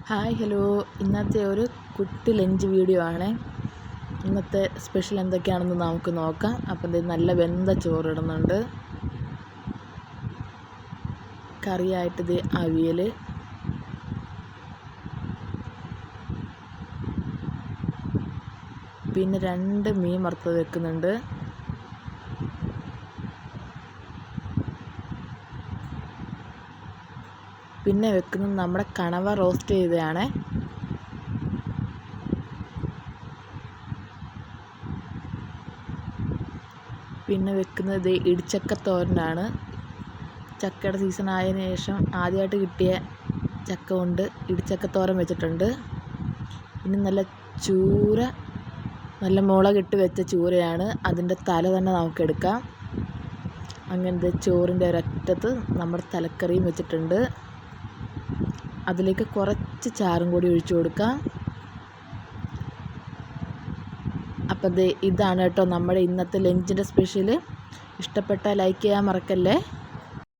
Hi hello, ഇന്നത്തെ ഒരു കുട്ടി ലഞ്ച് വീഡിയോ ആണ്. ഇന്നത്തെ സ്പെഷ്യൽ എന്തൊക്കെയാണെന്ന് നമുക്ക് നോക്കാം. അപ്പം ഇത് നല്ല വെന്ത ചോറിടുന്നുണ്ട്. കറിയായിട്ട് ഇത് അവിയൽ, പിന്നെ 2 മീൻ വറുത്തത് വെക്കുന്നുണ്ട്. പിന്നെ വെക്കുന്നത് നമ്മുടെ കണവ റോസ്റ്റ് ചെയ്തതാണ്. പിന്നെ വെക്കുന്നത് ഇടിച്ചക്ക തോരനാണ്. ചക്കയുടെ സീസൺ ആയതിനു ശേഷം ആദ്യമായിട്ട് കിട്ടിയ ചക്ക കൊണ്ട് ഇടിച്ചക്ക തോരൻ വെച്ചിട്ടുണ്ട്. പിന്നെ നല്ല മുളകിട്ട് വെച്ച ചൂരയാണ്. അതിൻ്റെ തല തന്നെ നമുക്കെടുക്കാം. അങ്ങനത്തെ ചോറിൻ്റെ ഒരറ്റത്ത് നമ്മുടെ തലക്കറിയും വെച്ചിട്ടുണ്ട്. അതിലേക്ക് കുറച്ച് ചാറും കൂടി ഒഴിച്ചു കൊടുക്കാം. അപ്പം ഇതാണ് കേട്ടോ നമ്മുടെ ഇന്നത്തെ ലഞ്ചിൻ്റെ സ്പെഷ്യൽ. ഇഷ്ടപ്പെട്ടാൽ ലൈക്ക് ചെയ്യാൻ മറക്കല്ലേ.